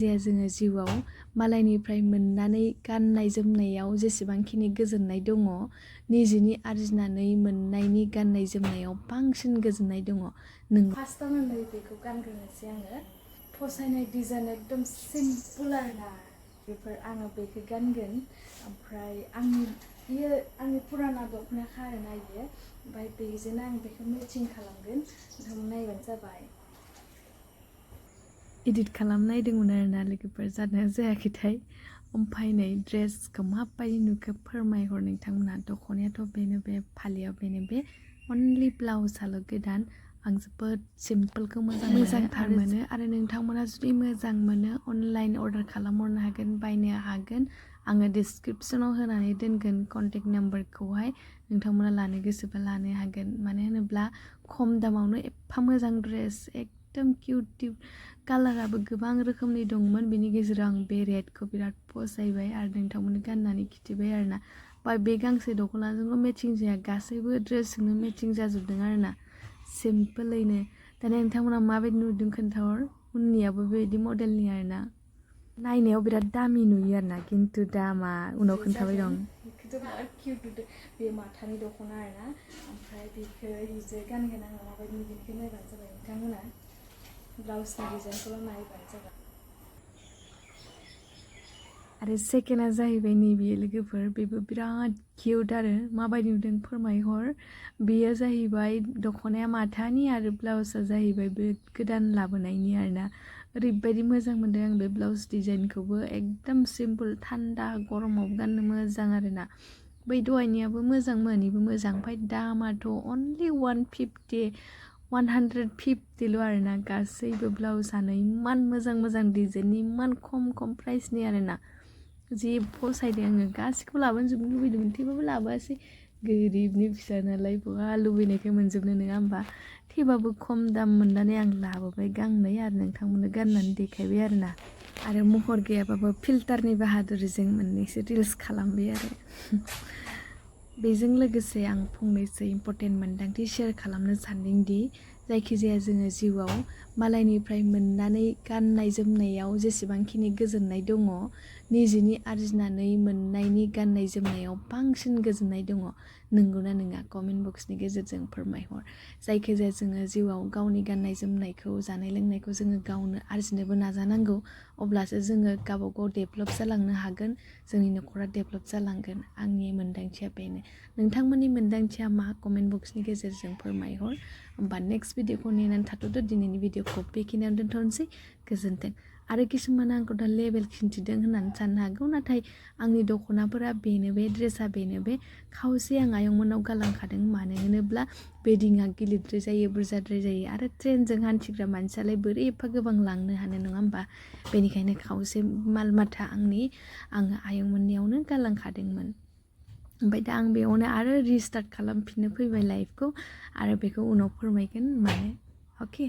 जे जोङो जिउआव मालायनिफ्राय मोननानै गाननाय जोमनायाव जेसेबांखिनि गोजोननाय दङ निजेनि आरजिनानै मोननायनि गाननाय जोमनायाव बांसिन गोजोननाय दङ। नों फार्स्टआवनो नै बेखौ गानग्रोनोसै आङो। फसायनाय डिजाइन एकदम सिम्पोल आरोना बेफोर आङो बेखौ गानगोन। ओमफ्राय बियो आंनि फुराना दख'नाखा आरोना बियो। ओमफ्राय बेजोंनो आं बेखौ मेचिं खालामगोन। नोंथांमोन नायबानो जाबाय। इडिट खालामनायदोंमोन आरोना लोगोफोर, जादोंना जायाखैथाय। ओमफ्राय नै ड्रेसखौ माबायदि नुखो फोरमायहर नोंथांमोना। दख'नायाथ' बेनो बे, फालियाव बेनो बे, अनलि ब्लाउसआल' गोदान। आं जोबोद सिम्पोलखौ मोजांथार मोनो आरो नोंथांमोना जुदि मोजां मोनो अनलाइन अर्डार खालामहरनो हागोन, बायनो हागोन। आङो डिसक्रिपसनाव होनानै दोनगोन कन्टेक्ट नाम्बारखौहाय। नोंथांमोना लानो गोसोबा लानो हागोन। मानो होनोब्ला खम दामावनो एफा मोजां ड्रेस, एकदम किउट कालाराबो गोबां रोखोमनि दंमोन। बेनि गेजेराव आं बे रेडखौ बिराद फसायबाय आरो नोंथांमोननो गाननानै खिथिबाय आरोना। बे गांसे दख'नाजोंल' मेचिं जाया, गासैबो ड्रेसजोंनो मेचिं जाजोबदों आरोना सिम्पोलैनो। दानिया नोंथांमोना माबायदि नुदों खोन्थाहर। उननियाबो बेबायदि मडेलनि आरोना। नायनायाव बिराद दामि नुयो आरोना, खिन्थु दामा उनाव खोन्थाबाय दं। बिराद किउट नुदों। बे माथानि दख'ना आरोना। ओमफ्राय बेखौ हिजो गानगोन आङो। माबायदि नुदों बेखौ नायबानो जाबाय नोंथांमोना। ब्लाउसनि डिजाइनखौल' नायबानो जाबाय। आरो सेकेन्डआ जाहैबाय नैबे लोगोफोर, बेबो बिराद किउट आरो माबायदि नुदों फोरमायहर। बेयो जाहैबाय दख'नाया माथानि आरो ब्लाउसआ जाहैबाय बे गोदान लाबोनायनि आरोना। ओरैबायदि मोजां मोनदों आं बे ब्लाउस डिजाइनखौबो, एकदम सिम्पोल, थान्दा गरमाव गाननो मोजां आरोना। बै दहायनियाबो मोजांमोन, बेबो मोजां। ओमफ्राय दामाथ' अनलि 150ल' आरोना। गासैबो ब्लाउसआनो इमान मोजां मोजां डिजाइननि, इमान खम प्राइसनि आरोना। जि फसायदों आङो। गासिखौबो लाबोजोबनो लुबैदोंमोन, थेवबाबो लाबोआसै। गोरिबनि फिसा नालाय बहा लुबैनायखौ मोनजोबनो, नङा होमबा। थेवबाबो खम दाम मोननानै आं लाबोबाय गांनै आरो नोंथांमोननो गाननानै देखायबाय आरोना। आरो महर गैयाबाबो फिल्टारनि बाहादुरिजों मोननैसो रिल्स खालामबाय आरो। बेजों लोगोसे आं फंनैसो इम्परटेन्ट मोन्दांथि शेयार खालामनो सानदोंदि जायखिजाया जोङो जिउआव मालायनिफ्राय मोननानै गाननाय जोमनायाव जेसेबांखिनि गोजोननाय दङ निजेनि आरजिनानै मोननायनि गाननाय जोमनायाव बांसिन गोजोननाय दङ। नंगौना नङा कमेन्ट बक्सनि गेजेरजों फोरमायहर। जायखिजाया जोङो जिउआव गावनि गाननाय जोमनायखौ, जानाय लोंनायखौ जोङो गावनो आरजिनोबो नाजानांगौ। अब्लासो जोङो गावबागाव डेभेलप जालांनो हागोन, जोंनि न'खरा डेभेलप जालांगोन। आंनि मोन्दांथिया बेनो। नोंथांमोननि मोन्दांथिया मा कमेन्ट बक्सनि गेजेरजों फोरमायहर। होमबा नेक्स्ट भिडिअखौ नेनानै थाथ'दो। दिनैनि भिडिअखौ बेखिनियावनो दोनथ'नोसै। गोजोन्थों। आरो किसुमाना आंखौ दा लेबेल खिन्थिदों होननानै साननो हागौ, नाथाय आंनि दख'नाफोरा बेनो, बे ड्रेसा बेनो बे। खावसे आं आयंमोननाव गालांखादों। मानो होनोब्ला वेडिंआ गिलिरद्राय जायो, बुरजाद्राय जायो। आरो ट्रेनजों हान्थिग्रा मानसियालाय बोरै एफा गोबां लांनो हानो, नङा होमबा। बेनिखायनो खावसे माल माथा आङो आयंमोननियावनो गालांखादोंमोन। ओमफ्राय दा आं बेयावनो आरो रिस्टार्ट खालामफिननो फैबाय लाइफखौ। आरो बेखौ उनाव फोरमायगोन मानो। अके।